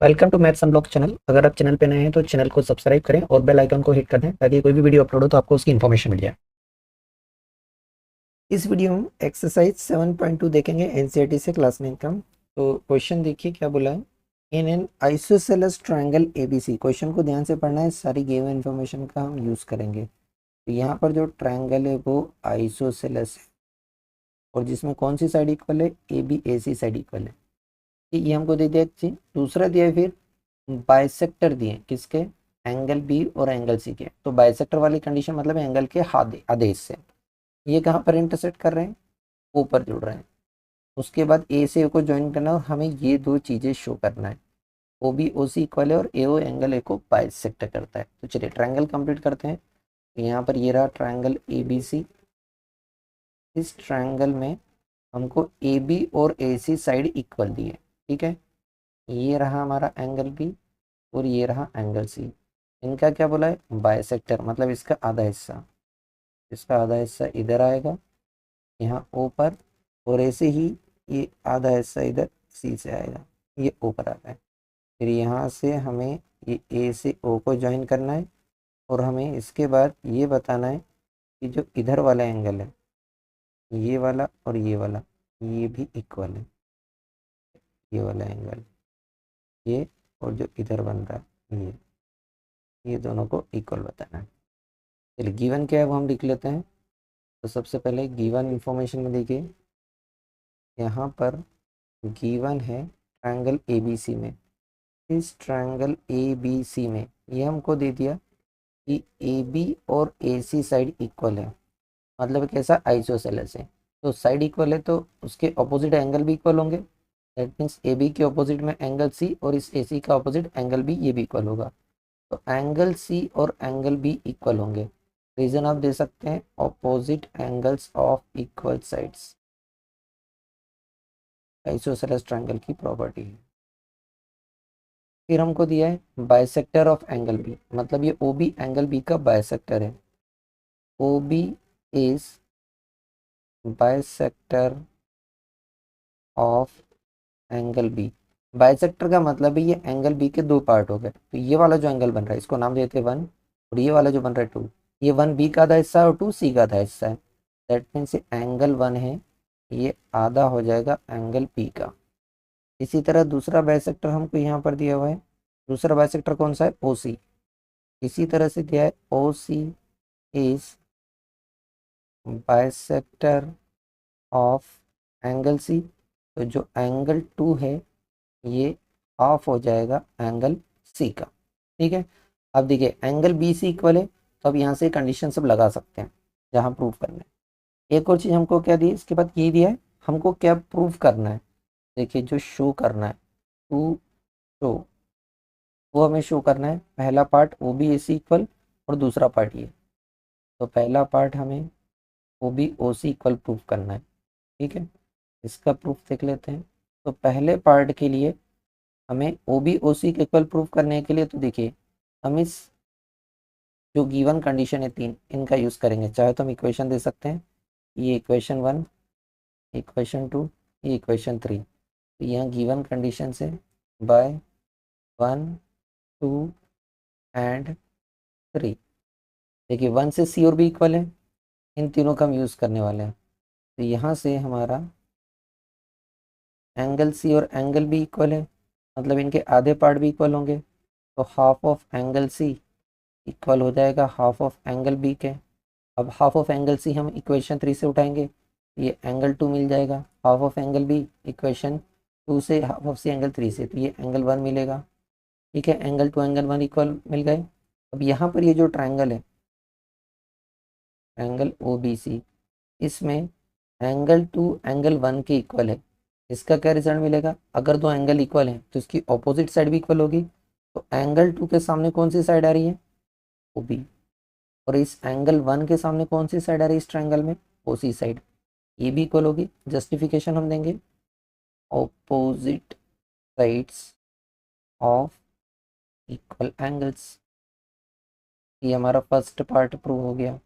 Welcome to maths unlock channel. अगर आप channel पे नए हैं तो चैनल को सब्सक्राइब करें और बेल आइकन को हिट कर दें ताकि कोई भी वीडियो अपलोड हो तो आपको उसकी इन्फॉर्मेशन मिल जाए। इस वीडियो में एक्सरसाइज 7.2 देखेंगे एनसीईआरटी से क्लास 9 का। तो क्वेश्चन देखिए क्या बोला है। In an isosceles triangle ABC, question को ध्यान से पढ़ना है, सारी गिवन इन्फॉर्मेशन का हम यूज करेंगे। तो यहाँ पर जो ट्रायंगल है वो आइसोसेलेस है और जिसमें कौन सी साइड इक्वल है, A B A C side equal है। ये हमको दे दिया एक चीज। दूसरा दिया है फिर बाइसेक्टर दिए किसके, एंगल बी और एंगल सी के। तो बाइसेक्टर वाली कंडीशन मतलब एंगल के आदेश से ये कहाँ पर इंटरसेक्ट कर रहे हैं, ऊपर जुड़ रहे हैं। उसके बाद ए से ए को ज्वाइन करना है और हमें ये दो चीजें शो करना है। ओ बी ओ सी इक्वल है और ए ओ एंगल ए को बाइसेक्ट करता है। तो चलिए ट्रायंगल कंप्लीट करते हैं। तो यहाँ पर ये रहा ट्रायंगल ए बी सी। इस ट्रायंगल में हमको ए बी और ए सी साइड इक्वल दी है, ठीक है। ये रहा हमारा एंगल बी और ये रहा एंगल सी। इनका क्या बोला है, बाइसेक्टर, मतलब इसका आधा हिस्सा, इसका आधा हिस्सा इधर आएगा यहाँ ऊपर, और ऐसे ही ये आधा हिस्सा इधर सी से आएगा, ये ऊपर आता है। फिर यहाँ से हमें ये ए से ओ को ज्वाइन करना है और हमें इसके बाद ये बताना है कि जो इधर वाला एंगल है, ये वाला और ये भी इक्वल है। ये वाला एंगल ये, और जो इधर बन रहा है ये दोनों को इक्वल बताना है। चलिए गिवन क्या है वो हम लिख लेते हैं। तो सबसे पहले गिवन इंफॉर्मेशन में देखिए, यहाँ पर गिवन है ट्रायंगल ए बी सी में। इस ट्रायंगल ए बी सी में ये हमको दे दिया कि ए बी और ए सी साइड इक्वल है, मतलब कैसा, आइसोसेलेस है। तो साइड इक्वल है तो उसके ऑपोजिट एंगल भी इक्वल होंगे। दैट मीन्स ए बी के ऑपोजिट में एंगल सी और इस ए सी का ऑपोजिट एंगल बी, ये भी इक्वल होगा। तो एंगल सी और एंगल बी इक्वल होंगे। रीजन आप दे सकते हैं, opposite angles of equal sides, isosceles triangle की प्रॉपर्टी है। फिर हमको दिया है बाइसेक्टर ऑफ एंगल बी, मतलब ये ओ बी एंगल बी का बाइसेक्टर है। O B is bisector of angle B. Bisector का मतलब है ये एंगल बी के दो पार्ट हो गए। तो ये वाला जो एंगल बन रहा है इसको नाम देते हैं 1, और ये वाला जो बन रहा है 2। ये 1 बी का आधा हिस्सा है और 2 सी का आधा हिस्सा है। दैट मीन्स एंगल 1 है, ये आधा हो जाएगा एंगल बी का। इसी तरह दूसरा बाइसेक्टर हमको यहाँ पर दिया हुआ है। दूसरा बाइसेक्टर कौन सा है, ओ सी। इसी तरह से दिया है O C is bisector of angle C. तो जो एंगल 2 है ये हाफ हो जाएगा एंगल सी का, ठीक है। अब देखिए एंगल बी सी इक्वल है, तो अब यहाँ से कंडीशन सब लगा सकते हैं जहाँ प्रूव करना है। एक और चीज़ हमको क्या दी, इसके बाद ये दिया है हमको क्या प्रूव करना है। देखिए जो शो करना है, टू शो, वो हमें शो करना है। पहला part O B A C equal और दूसरा पार्ट ये। तो पहला पार्ट हमें ओ बी ओ सी इक्वल प्रूव करना है, ठीक है। इसका प्रूफ देख लेते हैं। तो पहले पार्ट के लिए हमें ओ बी ओ सी के इक्वल प्रूफ करने के लिए, तो देखिए हम इस जो गिवन कंडीशन है 3, इनका यूज़ करेंगे। चाहे तो हम इक्वेशन दे सकते हैं, ये इक्वेशन 1, इक्वेशन 2, ये इक्वेशन 3। तो यहाँ गिवन कंडीशन से बाय 1, 2 एंड 3, देखिए 1 से सी और बी इक्वल है, इन तीनों का हम यूज़ करने वाले हैं। तो यहाँ से हमारा एंगल सी और एंगल बी इक्वल है, मतलब इनके आधे पार्ट भी इक्वल होंगे। तो half of angle C equal हो जाएगा हाफ ऑफ एंगल बी के। अब हाफ ऑफ एंगल सी हम इक्वेशन 3 से उठाएंगे, ये एंगल 2 मिल जाएगा। Half of angle B equation 2 से, हाफ ऑफ सी एंगल 3 से, तो ये एंगल 1 मिलेगा, ठीक है। एंगल 2 एंगल 1 इक्वल मिल गए। अब यहाँ पर ये जो ट्रायंगल है, एंगल ओ बी सी, इसमें एंगल 2 एंगल 1 के इक्वल है। इसका क्या रिजल्ट मिलेगा, अगर दो एंगल इक्वल है तो इसकी ऑपोजिट साइड भी इक्वल होगी। तो एंगल 2 के सामने कौन सी साइड आ रही है, ओ बी, और इस एंगल 1 के सामने कौन सी साइड आ रही है इस ट्रायंगल में, ओ सी साइड। ये भी इक्वल होगी। जस्टिफिकेशन हम देंगे, opposite sides of equal angles. ये हमारा फर्स्ट पार्ट प्रूव हो गया।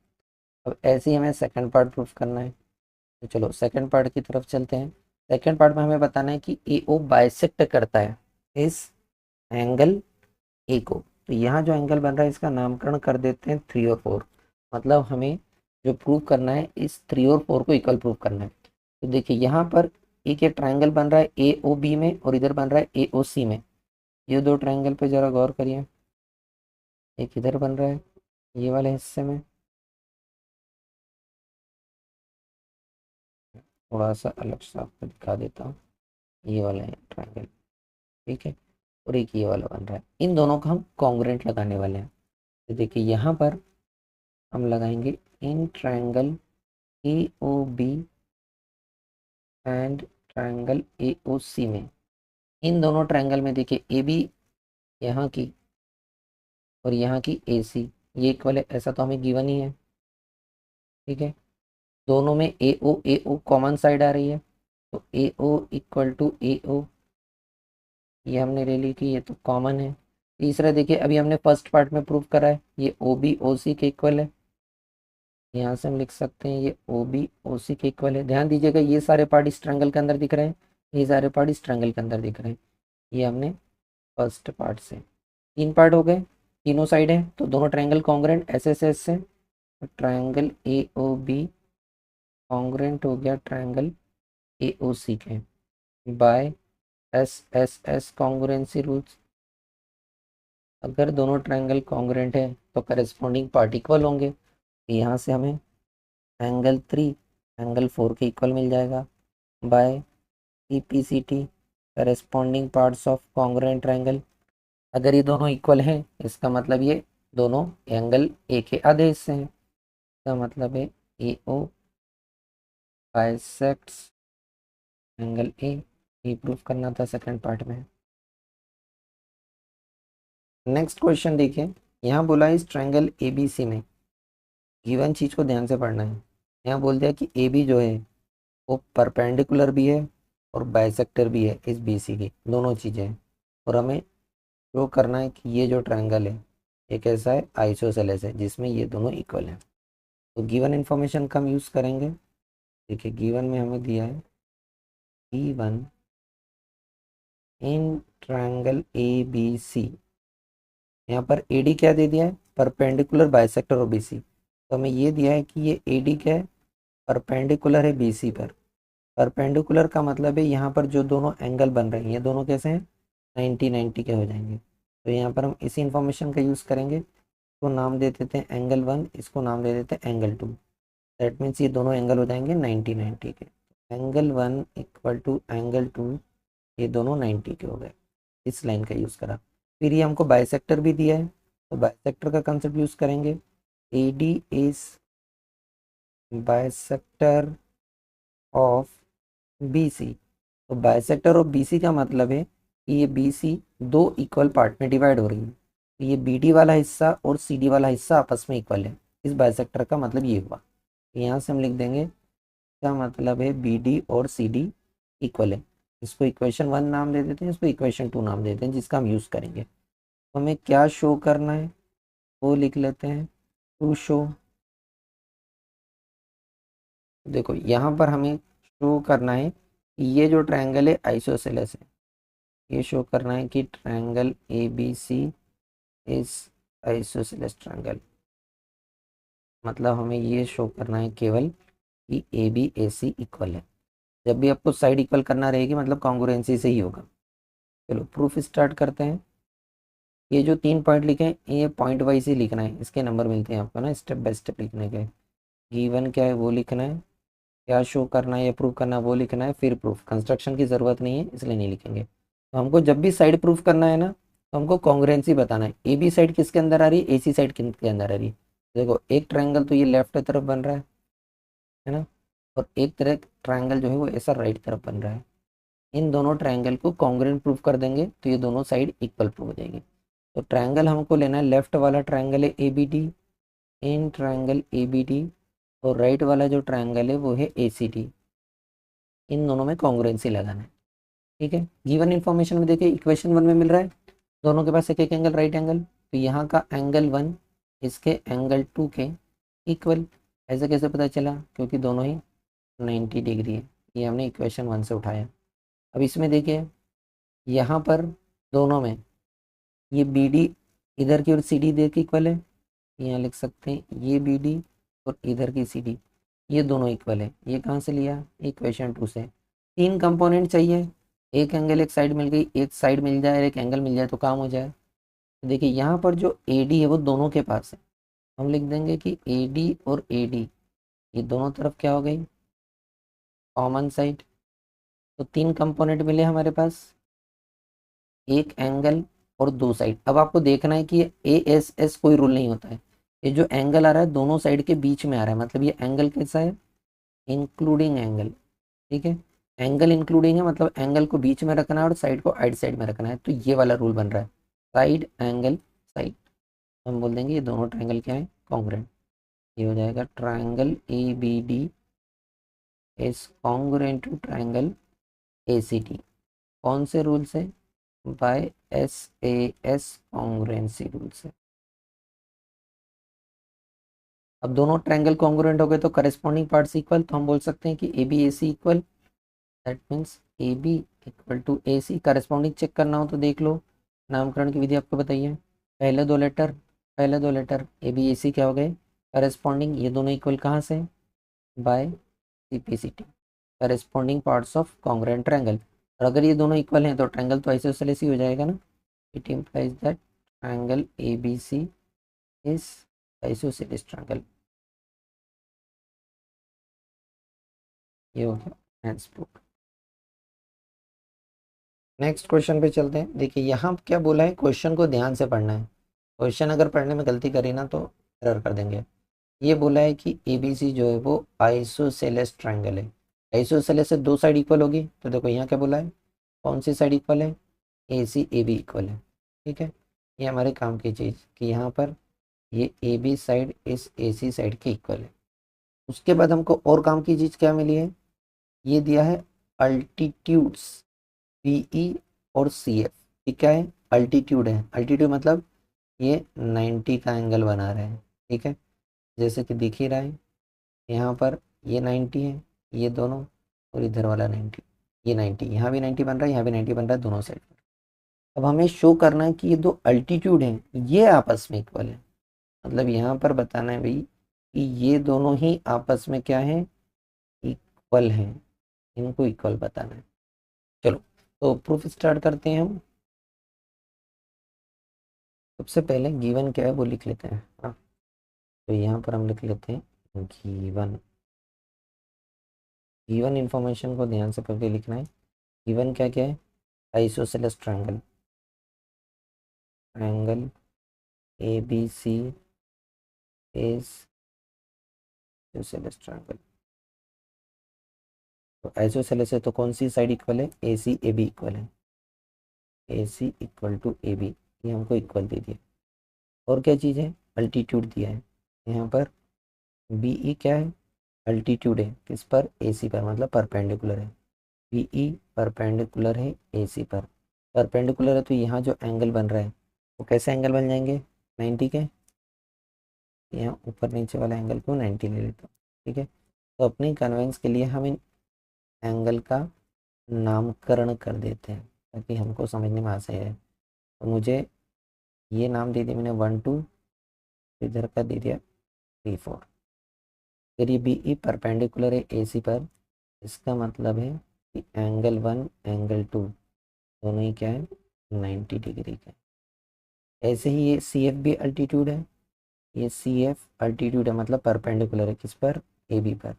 अब ऐसे ही हमें सेकंड पार्ट प्रूव करना है। तो चलो सेकंड पार्ट की तरफ चलते हैं। सेकंड पार्ट में हमें बताना है कि ए ओ बाइसेक्ट करता है इस एंगल ए को। तो यहाँ जो एंगल बन रहा है इसका नामकरण कर देते हैं 3 और 4। मतलब हमें जो प्रूव करना है इस 3 और 4 को इक्वल प्रूव करना है। तो देखिए यहाँ पर एक ये ट्रायंगल बन रहा है ए ओ बी में और इधर बन रहा है ए ओ सी में। ये दो ट्रायंगल पे जरा गौर करिए। एक इधर बन रहा है ये वाले हिस्से में, थोड़ा सा अलग सा आपको दिखा देता हूँ। ये वाला है ट्रायंगल, ठीक है। और एक ये वाला बन रहा है, इन दोनों को हम कॉन्ग्रुएंट लगाने वाले हैं। तो देखिए यहाँ पर हम लगाएंगे इन triangle A O B and triangle A O C में। इन दोनों ट्रायंगल में देखिए ए बी यहाँ की और यहाँ की ए सी ये इक्वल है, ऐसा तो हमें गिवन ही है, ठीक है। दोनों में ए ओ कॉमन साइड आ रही है, तो ए ओ इक्वल टू ए ओ, ये हमने ले ली कि ये तो कॉमन है। तीसरा देखिए अभी हमने फर्स्ट पार्ट में प्रूव करा है ये ओ बी ओ सी के इक्वल है। यहाँ से हम लिख सकते हैं ये ओ बी ओ सी के इक्वल है। ध्यान दीजिएगा ये सारे पार्ट इस ट्रायंगल के अंदर दिख रहे हैं, ये सारे पार्ट इस ट्रायंगल के अंदर दिख रहे हैं। ये हमने फर्स्ट पार्ट से, तीन पार्ट हो गए, तीनों साइड है तो दोनों triangle congruent S S S से। Triangle A O B congruent हो गया ट्रायंगल ए ओ सी के by S S S congruency rules. अगर दोनों ट्रायंगल कॉन्ग्रुएंट है तो करस्पॉन्डिंग पार्ट इक्वल होंगे। यहाँ से हमें एंगल 3 एंगल 4 के इक्वल मिल जाएगा by C P C T corresponding parts of congruent triangle. अगर ये दोनों इक्वल हैं इसका मतलब ये दोनों एंगल ए के आधे हिस्से हैं। इसका मतलब है ए ओ बाइसेक्ट्स एंगल ए। ये प्रूफ करना था सेकंड पार्ट में। नेक्स्ट क्वेश्चन देखिए, यहाँ बोला इस ट्रायंगल ए बी सी में गिवन चीज को ध्यान से पढ़ना है। यहाँ बोल दिया कि ए बी जो है वो परपेंडिकुलर भी है और बाइसेक्टर भी है इस बी सी की, दोनों चीजें हैं। और हमें शो करना है कि ये जो ट्रायंगल है एक ऐसा है आइसोसेलेस है जिसमें ये दोनों इक्वल हैं। तो गिवन इंफॉर्मेशन का हम यूज़ करेंगे। देखिए गिवन में हमें दिया है E1 in triangle A B सी। यहाँ पर ए डी क्या दे दिया है, perpendicular bisector of B C. तो हमें ये दिया है कि ये ए डी क्या है, परपेंडिकुलर है बी सी पर। परपेंडिकुलर का मतलब है यहाँ पर जो दोनों एंगल बन रहे हैं ये दोनों कैसे हैं, 90-90 के हो जाएंगे। तो यहाँ पर हम इसी इंफॉर्मेशन का यूज़ करेंगे। इसको नाम दे देते हैं एंगल 1, इसको नाम दे देते हैं एंगल 2। दैट मीन्स ये दोनों एंगल हो जाएंगे 90-90 के। एंगल 1 इक्वल टू एंगल 2, ये दोनों 90 के हो गए। इस लाइन का यूज़ करा। फिर ये हमको बाइसेक्टर भी दिया है तो बाइसेक्टर का कंसेप्ट यूज़ करेंगे। A D is bisector of B C. तो बाइसेक्टर ऑफ बी सी का मतलब है कि ये बी सी दो इक्वल पार्ट में डिवाइड हो रही है। तो ये बी डी वाला हिस्सा और सी डी वाला हिस्सा आपस में इक्वल है। इस बाइसेक्टर का मतलब ये हुआ। यहाँ से हम लिख देंगे इसका मतलब है बी डी और सी डी इक्वल है। इसको इक्वेशन 1 नाम दे देते हैं, इसको इक्वेशन 2 नाम देते हैं जिसका हम यूज़ करेंगे। तो हमें क्या शो करना है वो लिख लेते हैं, टू शो। देखो यहाँ पर हमें शो करना है कि ये जो ट्रायंगल है आइसोसेलेस है। ये शो करना है कि triangle A B C is isosceles triangle. मतलब हमें ये शो करना है केवल कि A B A C equal है। जब भी आपको साइड इक्वल करना रहेगी मतलब कॉन्ग्रुएंसी से ही होगा। चलो प्रूफ स्टार्ट करते हैं। ये जो 3 पॉइंट लिखे हैं ये पॉइंट वाइज ही लिखना है, इसके नंबर मिलते हैं आपको ना स्टेप बाय स्टेप लिखने के। गिवन क्या है वो लिखना है, क्या शो करना है या प्रूफ करना है वो लिखना है, फिर प्रूफ। कंस्ट्रक्शन की ज़रूरत नहीं है इसलिए नहीं लिखेंगे। तो हमको जब भी साइड प्रूफ करना है ना तो हमको कॉन्ग्रुएंसी बताना है। ए बी साइड किसके अंदर आ रही है, ए सी साइड किसके अंदर आ रही है। देखो एक ट्रायंगल तो ये लेफ्ट तरफ बन रहा है ना, और एक तरह ट्रायंगल जो है वो ऐसा राइट तरफ बन रहा है। इन दोनों ट्रायंगल को कॉन्ग्रुएंट प्रूफ कर देंगे तो ये दोनों साइड इक्वल प्रूफ हो जाएगी। तो ट्रायंगल हमको लेना है, लेफ्ट वाला ट्रायंगल है A B D in triangle A B D, और राइट वाला जो ट्रायंगल है वो है ए सी डी। इन दोनों में कॉन्ग्रुएंसी लगाना है, ठीक है। गिवन इन्फॉर्मेशन में देखिए इक्वेशन 1 में मिल रहा है दोनों के पास एक एक एंगल राइट एंगल, तो यहाँ का एंगल 1 इसके एंगल 2 के इक्वल। ऐसे कैसे पता चला, क्योंकि दोनों ही 90 डिग्री है। ये हमने इक्वेशन 1 से उठाया। अब इसमें देखिए यहाँ पर दोनों में ये बी डी इधर की और सी डी इधर की इक्वल है, यहाँ लिख सकते हैं ये बी डी और इधर की सी डी ये दोनों इक्वल है। ये कहाँ से लिया, इक्वेशन 2 से। तीन कंपोनेंट चाहिए, एक एंगल एक साइड मिल गई, एक साइड मिल जाए और एक एंगल मिल जाए तो काम हो जाए। तो देखिए यहाँ पर जो ए डी है वो दोनों के पास है, हम लिख देंगे कि ए डी और ए डी ये दोनों तरफ क्या हो गई, कॉमन साइड। तो तीन कंपोनेंट मिले हमारे पास, एक एंगल और दो साइड। अब आपको देखना है कि ये ए एस एस कोई रूल नहीं होता है, ये जो एंगल आ रहा है दोनों साइड के बीच में आ रहा है, मतलब ये एंगल कैसा है, इंक्लूडिंग एंगल। ठीक है, एंगल इंक्लूडिंग है मतलब एंगल को बीच में रखना है और साइड को आइड साइड में रखना है, तो ये वाला रूल बन रहा है, साइड एंगल साइड। हम बोल देंगे ये दोनों ट्रायंगल क्या है, कॉन्ग्रुएंट। ये हो जाएगा triangle A B D is congruent to triangle A C D. कौन से रूल से, by S A S congruency rule से। अब दोनों ट्रायंगल कॉन्ग्रुएंट हो गए तो करेस्पॉन्डिंग पार्ट्स इक्वल, तो हम बोल सकते हैं कि A B A C equal, that means A B equal to A C. Corresponding check करना हो तो देख लो, नामकरण की विधि आपको बताइए, पहले दो लेटर ए बी ए सी क्या हो गए, करेस्पॉन्डिंग। ये दोनों इक्वल कहाँ से, by C P C T, corresponding parts of congruent triangle. और अगर ये दोनों इक्वल हैं तो ट्रायंगल तो आइसोसेलेस ही हो जाएगा ना। It implies that triangle A B C is isosceles triangle. ये हो गया हैंड्स प्रूफ। नेक्स्ट क्वेश्चन पे चलते हैं। देखिए यहाँ क्या बोला है, क्वेश्चन को ध्यान से पढ़ना है, क्वेश्चन अगर पढ़ने में गलती करी ना तो एरर कर देंगे। ये बोला है कि ए बी सी जो है वो आइसोसेलेस ट्रायंगल है, आइसोसेलेस से दो साइड इक्वल होगी। तो देखो यहाँ क्या बोला है, कौन सी साइड इक्वल है, A C A B equal है। ठीक है, ये हमारे काम की चीज़ कि यहाँ पर ये ए बी साइड इस ए सी साइड के इक्वल है। उसके बाद हमको और काम की चीज़ क्या मिली है, ये दिया है अल्टीट्यूड्स पी ई और सी एफ। ये क्या है, अल्टीट्यूड है, अल्टीट्यूड मतलब ये 90 का एंगल बना रहे हैं। ठीक है, जैसे कि दिख ही रहा है यहाँ पर ये 90 है ये दोनों, और इधर वाला 90, ये 90, यहाँ भी 90 बन रहा है, यहाँ भी 90 बन रहा है दोनों साइड पर। अब हमें शो करना है कि ये दो अल्टीट्यूड हैं ये आपस में इक्वल है, मतलब यहाँ पर बताना है भाई कि ये दोनों ही आपस में क्या है, इक्वल हैं, इनको इक्वल बताना है। चलो तो प्रूफ स्टार्ट करते हैं हम। सबसे पहले गिवन क्या है वो लिख लेते हैं। हाँ, तो यहाँ पर हम लिख लेते हैं गिवन। गिवन इंफॉर्मेशन को ध्यान से पहले लिखना है। गिवन क्या क्या है, isosceles triangle, triangle A B C is isosceles triangle. तो आइसोसेलेस है तो कौन सी साइड इक्वल है, A C A B equal है, A C equal to A B, ये हमको इक्वल दे दिया। और क्या चीज़ है, अल्टीट्यूड दिया है यहाँ पर, बी ई क्या है, अल्टीट्यूड है किस पर, ए सी पर, मतलब परपेंडिकुलर है। बी ई परपेंडिकुलर है ए सी पर, परपेंडिकुलर है तो यहाँ जो एंगल बन रहा है वो कैसे एंगल बन जाएंगे, 90 के। यहाँ ऊपर नीचे वाला एंगल को 90 ले लेता हूँ। ठीक है, तो अपनी कन्वेंस के लिए हम इन एंगल का नामकरण कर देते हैं ताकि हमको समझने में आसान है। तो मुझे ये नाम दे दिया मैंने 1 2, इधर का दे दिया 3 4। फिर ये बी ई परपेंडिकुलर है ए सी पर, इसका मतलब है कि एंगल 1 एंगल 2 दोनों ही क्या है, 90 डिग्री का। ऐसे ही ये सी एफ भी अल्टीट्यूड है, ये सी एफ अल्टीट्यूड है मतलब परपेंडिकुलर है किस पर, ए बी पर।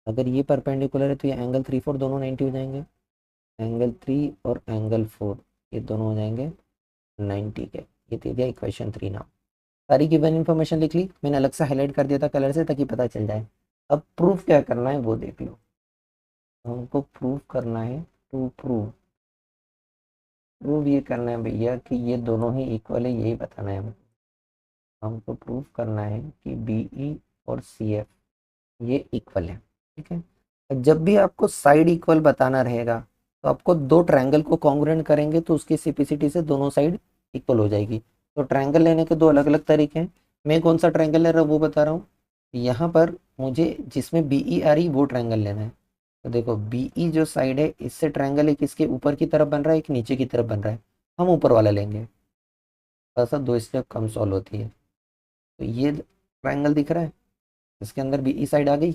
अगर ये परपेंडिकुलर है तो ये एंगल 3 4 दोनों 90 हो जाएंगे, एंगल 3 और एंगल 4 ये दोनों हो जाएंगे 90 के। ये दे दिया इक्वेशन 3 नाम। सारी गिवन इन्फॉर्मेशन लिख ली, मैंने अलग से हाईलाइट कर दिया था कलर से ताकि पता चल जाए। अब प्रूफ क्या करना है वो देख लो। हमको प्रूफ करना है, टू प्रूव, प्रूव ये करना है भैया कि ये दोनों ही इक्वल है, यही बताना है हमको। प्रूफ करना है कि बी ई और सी एफ ये इक्वल है। ठीक है, जब भी आपको साइड इक्वल बताना रहेगा तो आपको दो ट्रायंगल को कॉन्ग्रुएंट करेंगे तो उसकी सिंप्लिसिटी से दोनों साइड इक्वल हो जाएगी। तो ट्रायंगल लेने के दो अलग अलग तरीके हैं, मैं कौन सा ट्रायंगल ले रहा हूँ वो बता रहा हूँ। यहाँ पर मुझे जिसमें बी ई आ रही वो ट्रायंगल लेना है। तो देखो बी ई जो साइड है इससे ट्रायंगल एक इसके ऊपर की तरफ बन रहा है, एक नीचे की तरफ बन रहा है, हम ऊपर वाला लेंगे। थोड़ा सा 2 स्टेप कम सॉल्व होती है। तो ये ट्रायंगल दिख रहा है, इसके अंदर बीई साइड आ गई।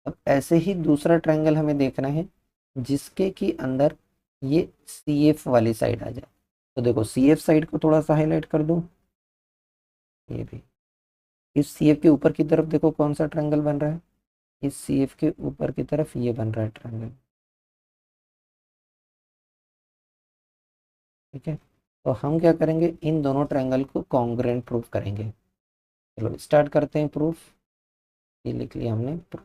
अब ऐसे ही दूसरा ट्रायंगल हमें देखना है जिसके कि अंदर ये सी एफ वाली साइड आ जाए। तो देखो सी एफ साइड को थोड़ा सा हाईलाइट कर दूं, ये भी। इस सी एफ के ऊपर की तरफ देखो कौन सा ट्रायंगल बन रहा है, इस सी एफ के ऊपर की तरफ ये बन रहा है ट्रायंगल। ठीक है, तो हम क्या करेंगे, इन दोनों ट्रायंगल को कॉन्ग्रुएंट प्रूफ करेंगे। चलो स्टार्ट करते हैं प्रूफ। ये लिख लिया हमने proof।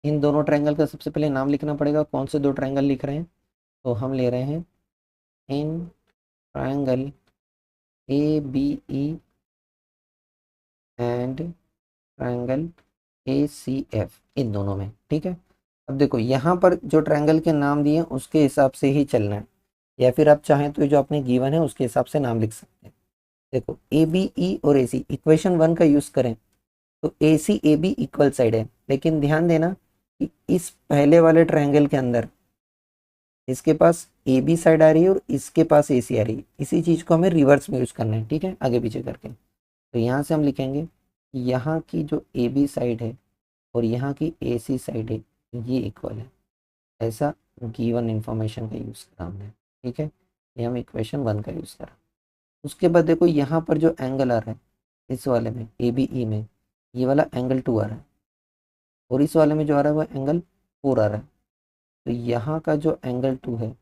इन दोनों ट्रायंगल का सबसे पहले नाम लिखना पड़ेगा, कौन से दो ट्रायंगल लिख रहे हैं। तो हम ले रहे हैं इन triangle A B E and triangle A C F, इन दोनों में। ठीक है, अब देखो यहाँ पर जो ट्रायंगल के नाम दिए उसके हिसाब से ही चलना है, या फिर आप चाहें तो जो आपने गिवन है उसके हिसाब से नाम लिख सकते हैं। देखो ए बी ई और ए सी, इक्वेशन 1 का यूज करें तो ए C A B equal side है, लेकिन ध्यान देना कि इस पहले वाले ट्रायंगल के अंदर इसके पास ए बी साइड आ रही है और इसके पास ए सी आ रही है। इसी चीज को हमें रिवर्स में यूज करना है, ठीक है, आगे पीछे करके। तो यहाँ से हम लिखेंगे कि यहाँ की जो ए बी साइड है और यहाँ की ए सी साइड है ये इक्वल है, ऐसा गिवन इंफॉर्मेशन का यूज करा हमने। ठीक है, ये हम इक्वेशन 1 का यूज करा। उसके बाद देखो यहाँ पर जो एंगल आ रहा है इस वाले में ए बी ई में, ये वाला एंगल 2 आ रहा है, और इस वाले में जो आ रहा है वो एंगल 4 आ रहा है। तो यहाँ का जो एंगल 2 है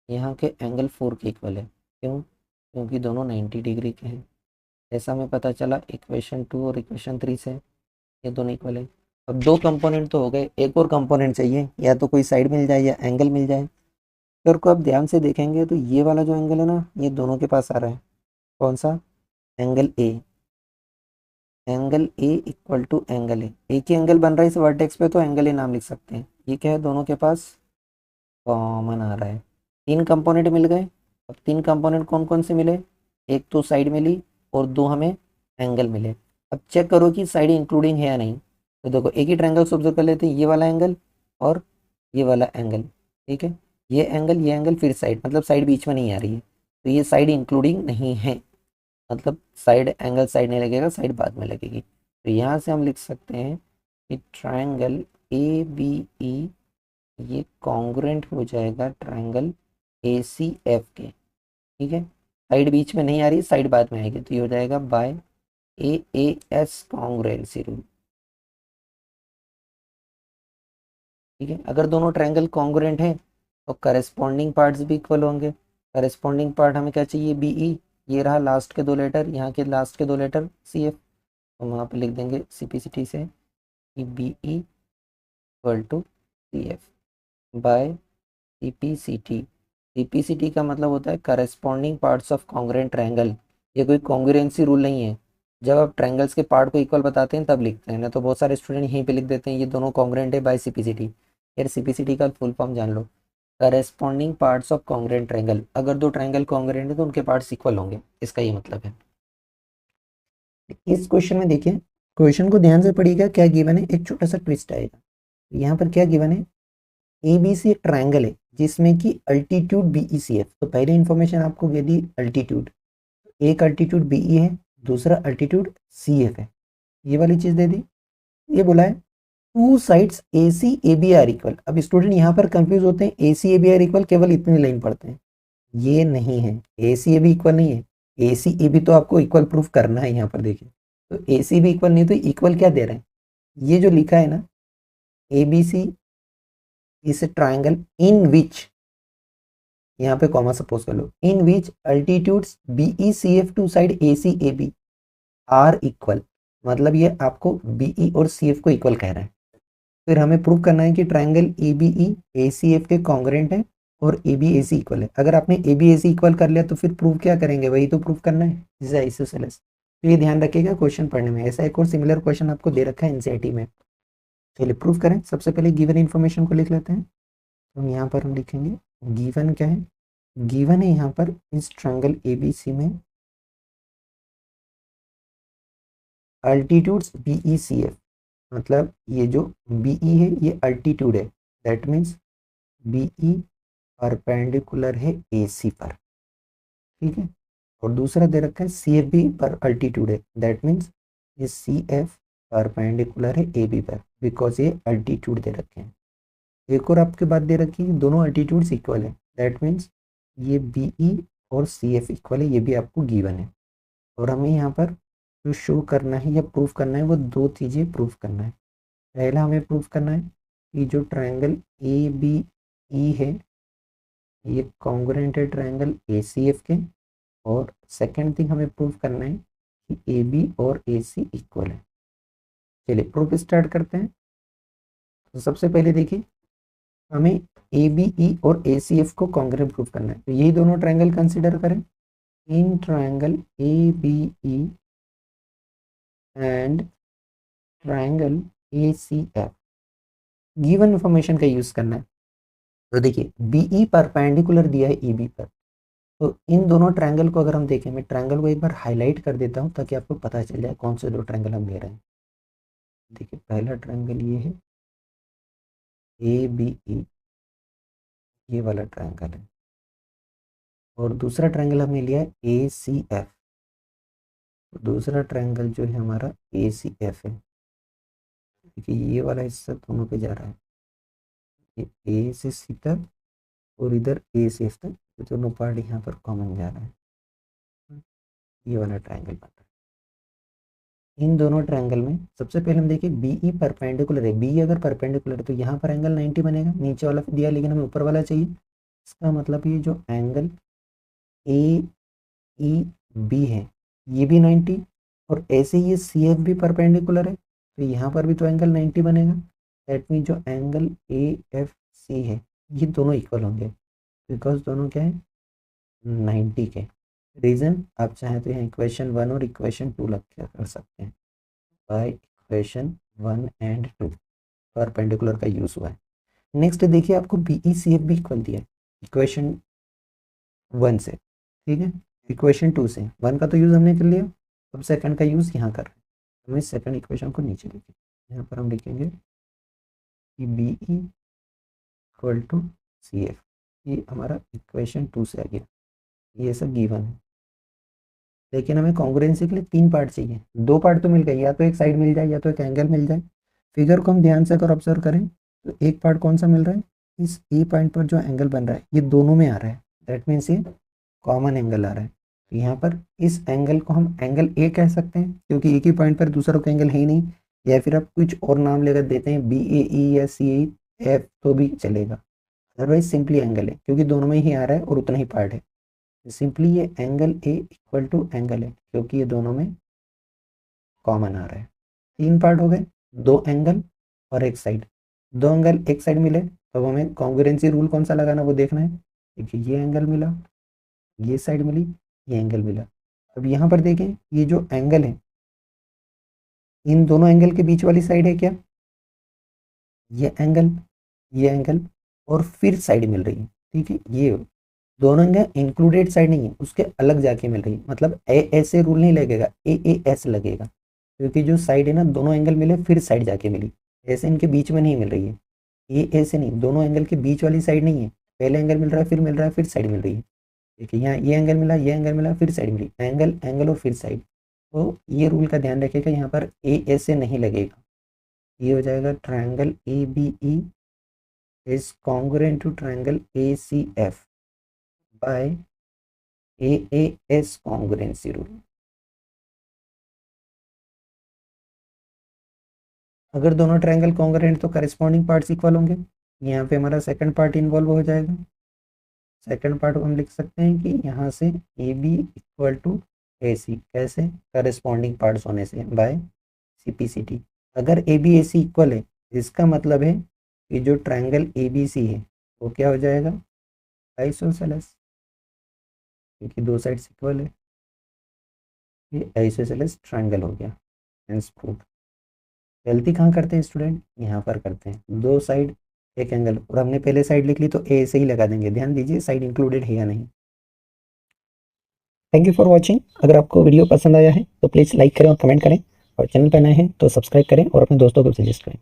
यहाँ के एंगल 4 के इक्वल है। क्यों? क्योंकि दोनों 90 डिग्री के हैं। ऐसा हमें पता चला इक्वेशन 2 और इक्वेशन 3 से, ये दोनों इक्वल है। अब दो कंपोनेंट तो हो गए, एक और कंपोनेंट चाहिए, या तो कोई साइड मिल जाए या एंगल मिल जाए। अगर को आप ध्यान से देखेंगे तो ये वाला जो एंगल है ना, ये दोनों के पास आ रहा है। कौन सा? Angle A. Angle A equal to angle A, एक ही एंगल बन रहा है इस वर्टेक्स पे, तो एंगल ए नाम लिख सकते हैं। ये क्या है, दोनों के पास कॉमन आ रहा है। 3 कंपोनेंट मिल गए। अब 3 कंपोनेंट कौन कौन से मिले, एक तो साइड मिली और 2 हमें एंगल मिले। अब चेक करो कि साइड इंक्लूडिंग है या नहीं। तो देखो एक ही ट्रायंगल से ऑब्जर्व कर लेते हैं, ये वाला एंगल और ये वाला एंगल। ठीक है, ये एंगल फिर साइड, मतलब साइड बीच में नहीं आ रही है, तो ये साइड इंक्लूडिंग नहीं है, मतलब साइड एंगल साइड नहीं लगेगा, साइड बाद में लगेगी। तो यहाँ से हम लिख सकते हैं कि ट्रायंगल ए बी ई ये कॉन्ग्रुएंट हो जाएगा ट्रायंगल ए सी एफ के। ठीक है, साइड बीच में नहीं आ रही, साइड बाद में आएगी, तो ये हो जाएगा by A S congruency rule. ठीक है, अगर दोनों ट्रायंगल कॉन्ग्रुएंट है तो करस्पॉन्डिंग पार्ट्स भी इक्वल होंगे। करस्पॉन्डिंग पार्ट हमें क्या चाहिए, बी ई, ये रहा लास्ट के 2 लेटर, यहाँ के लास्ट के 2 लेटर सी एफ। तो वहाँ पर लिख देंगे सीपीसीटी से कि B E equal to C F by CPCT. CPCT का मतलब होता है corresponding parts of congruent triangle. ये कोई कॉन्ग्रुएंसी रूल नहीं है, जब आप ट्रायंगल्स के पार्ट को इक्वल बताते हैं तब लिखते हैं, ना तो बहुत सारे स्टूडेंट यहीं पे लिख देते हैं ये दोनों कॉन्ग्रुएंट है बाय सीपीसीटी। यार सीपीसीटी का फुल फॉर्म जान लो, corresponding parts of congruent triangle. अगर 2 ट्रायंगल कॉन्ग्रुएंट है तो उनके पार्ट्स इक्वल होंगे, इसका ये मतलब है। इस क्वेश्चन में देखिए, क्वेश्चन को ध्यान से पढ़िएगा, क्या गिवन है, एक छोटा सा ट्विस्ट आएगा। यहाँ पर क्या गिवन है, ए बी सी एक ट्रायंगल है जिसमें कि altitude B E C F. तो पहले इंफॉर्मेशन आपको दे दी अल्टीट्यूड, एक अल्टीट्यूड बी ई है, दूसरा अल्टीट्यूड सी एफ है, ये वाली चीज दे दी। ये बोला है 2 sides A C A B are equal. अब स्टूडेंट यहाँ पर कंफ्यूज होते हैं, A C A B are equal केवल इतनी लाइन पढ़ते हैं, ये नहीं है, A C A B equal नहीं है। ए सी ए बी तो आपको इक्वल प्रूफ करना है, यहाँ पर देखिए, तो ए सी बी इक्वल नहीं, तो इक्वल क्या दे रहे हैं, ये जो लिखा है ना, ए बी सी इस ट्राइंगल इन विच, यहाँ पे कॉमा सपोज कर लो, in which altitudes B E C F to side A C A B are equal. मतलब ये आपको बी ई और सी एफ को इक्वल कह रहा है। फिर हमें प्रूव करना है कि triangle A B E A C F के कॉन्ग्रुएंट है और ए बी ए सी इक्वल है। अगर आपने ए बी ए सी इक्वल कर लिया तो फिर प्रूव क्या करेंगे, वही तो प्रूव करना है, जिसे आइसोसेलेस। तो ये ध्यान रखिएगा क्वेश्चन पढ़ने में, ऐसा एक और सिमिलर क्वेश्चन आपको दे रखा है एनसीईआरटी में। चलिए प्रूव करें। सबसे पहले गिवन इन्फॉर्मेशन को लिख लेते हैं। तो यहाँ पर हम लिखेंगे गिवन क्या है, गिवन है यहाँ पर इस ट्रायंगल ए बी सी में altitudes B E C F, मतलब ये जो बी ई है ये अल्टीट्यूड है, that means B E perpendicular है ए सी पर। ठीक है। और दूसरा दे रखा है सी एफ भी पर अल्टीट्यूड है, दैट मीन्स ये सी एफ परपेंडिकुलर है ए बी पर, बिकॉज ये अल्टीट्यूड दे रखे हैं। एक और आपके बात दे रखी है दोनों अल्टीट्यूड्स इक्वल है, दैट मीन्स ये बी ई और सी एफ इक्वल है, ये भी आपको गिवन है। और हमें यहाँ पर जो शो करना है या प्रूफ करना है वो दो चीज़ें प्रूफ करना है। पहला हमें प्रूफ करना है कि जो ट्रायंगल ए बी ई है ये कॉन्ग्रुएंट है ट्रायंगल ए सी एफ के। और सेकंड थिंग हमें प्रूफ करना है कि ए बी और ए सी इक्वल है। चलिए प्रूफ स्टार्ट करते हैं। तो सबसे पहले देखिए हमें ए बी ई और ए सी एफ को कॉन्ग्रुएंट प्रूफ करना है, तो यही दोनों ट्रायंगल कंसिडर करें। In triangle A B E and triangle A C F given information का यूज करना है। तो देखिए बीई परपेंडिकुलर दिया है ई बी पर, तो इन दोनों ट्रायंगल को अगर हम देखें, मैं ट्रायंगल को एक बार हाईलाइट कर देता हूँ ताकि आपको पता चल जाए कौन से दो ट्रायंगल हम ले रहे हैं। देखिए पहला ट्रायंगल ये है ए बी ई, ये वाला ट्रायंगल है। और दूसरा ट्रायंगल हमने लिया है ए सी एफ, दूसरा ट्रायंगल जो है हमारा ए सी एफ है। देखिए ये वाला हिस्सा दोनों पे जा रहा है, ये ए से सी तक और इधर ए से एफ तक, तो दोनों पार्ट यहाँ पर कॉमन जा रहा है, ये वाला ट्रायंगल बन रहा है। इन दोनों ट्रायंगल में सबसे पहले हम देखिए बी ई परपेंडिकुलर है, बी अगर परपेंडिकुलर है तो यहाँ पर एंगल 90 बनेगा, नीचे वाला दिया लेकिन हमें ऊपर वाला चाहिए। इसका मतलब ये जो एंगल ए ई बी है ये भी 90, और ऐसे ये सी एफ भी परपेंडिकुलर है, तो यहाँ पर भी तो एंगल 90 बनेगा। दैट मीन जो एंगल ए एफ सी है ये दोनों इक्वल होंगे, बिकॉज दोनों क्या है 90 के। रीज़न आप चाहें तो यहाँ इक्वेशन 1 और इक्वेशन 2 लग के कर सकते हैं, बाय इक्वेशन 1 एंड 2 परपेंडिकुलर का यूज़ हुआ है। नेक्स्ट देखिए आपको बी ई सी एफ भी इक्वल दिया है इक्वेशन 1 से, ठीक है। इक्वेशन 2 से 1 का तो यूज़ हमने कर लिया, अब सेकंड का यूज़ यहाँ कर रहे हैं। हमें सेकंड इक्वेशन को नीचे लिखें, यहाँ पर हम लिखेंगे कि B E equal to C F, ये हमारा इक्वेशन 2 से आ गया, ये सब गिवन है। लेकिन हमें कॉन्ग्रुएंसी के लिए 3 पार्ट चाहिए, 2 पार्ट तो मिल गए, या तो एक साइड मिल जाए या तो एक एंगल मिल जाए। फिगर को हम ध्यान से अगर ऑब्जर्व करें तो एक पार्ट कौन सा मिल रहा है, इस ए पॉइंट पर जो एंगल बन रहा है ये दोनों में आ रहा है, दैट मीन्स ये कॉमन एंगल आ रहा है। तो यहाँ पर इस एंगल को हम एंगल ए कह सकते हैं क्योंकि एक ही पॉइंट पर दूसरा कोई एंगल है ही नहीं, या फिर आप कुछ और नाम लेकर देते हैं बी ए ई या सी ए एफ तो भी चलेगा, अदरवाइज सिंपली एंगल है क्योंकि दोनों में ही आ रहा है और उतना ही पार्ट है। सिंपली ये angle A equal to angle है क्योंकि ये दोनों में कॉमन आ रहा है। 3 पार्ट हो गए, 2 एंगल और एक साइड, 2 एंगल एक साइड मिले, तो हमें कॉन्ग्रुएंसी रूल कौन सा लगाना वो देखना है। देखिए ये एंगल मिला, ये साइड मिली, ये एंगल मिला। अब यहाँ पर देखें ये जो एंगल है इन दोनों एंगल के बीच वाली साइड है क्या, ये एंगल और फिर साइड मिल रही है, ठीक है। ये दोनों एंगल इंक्लूडेड साइड नहीं है, उसके अलग जाके मिल रही है, मतलब ए ऐसे रूल नहीं लगेगा, ए एस लगेगा क्योंकि जो साइड है ना दोनों एंगल मिले फिर साइड जाके मिली, ऐसे इनके बीच में नहीं मिल रही है। ये ऐसे नहीं, दोनों एंगल के बीच वाली साइड नहीं है, पहले एंगल मिल रहा है फिर मिल रहा है फिर साइड मिल रही है। देखिए यहाँ ये एंगल मिला, ये एंगल मिला, फिर साइड मिली, एंगल एंगल और फिर साइड। तो ये रूल का ध्यान रखिएगा, यहाँ पर ए ऐसे नहीं लगेगा, ये हो जाएगा triangle A B E is congruent to triangle A C F by A S congruency rule. अगर दोनों ट्रायंगल कॉन्ग्रुएंट तो करस्पॉन्डिंग पार्ट्स इक्वल होंगे, यहाँ पे हमारा सेकंड पार्ट इन्वॉल्व हो जाएगा। सेकंड पार्ट को हम लिख सकते हैं कि यहाँ से A B equal to A C, कैसे करस्पॉन्डिंग पार्ट्स होने से, by C P C T. अगर A B A C equal है इसका मतलब है कि जो ट्रायंगल ए बी सी है वो क्या हो जाएगा आइसोसेलेस, क्योंकि दो साइड्स इक्वल है, ये आइसोसेलेस ट्रायंगल हो गया, हेंस प्रूव्ड। गलती कहाँ करते हैं स्टूडेंट, यहाँ पर करते हैं, 2 साइड एक एंगल, और हमने पहले साइड लिख ली तो ए से ही लगा देंगे, ध्यान दीजिए साइड इंक्लूडेड है या नहीं। Thank you for watching. अगर आपको वीडियो पसंद आया है तो प्लीज़ लाइक करें और कमेंट करें, और चैनल पर नए हैं तो सब्सक्राइब करें और अपने दोस्तों को सजेस्ट करें।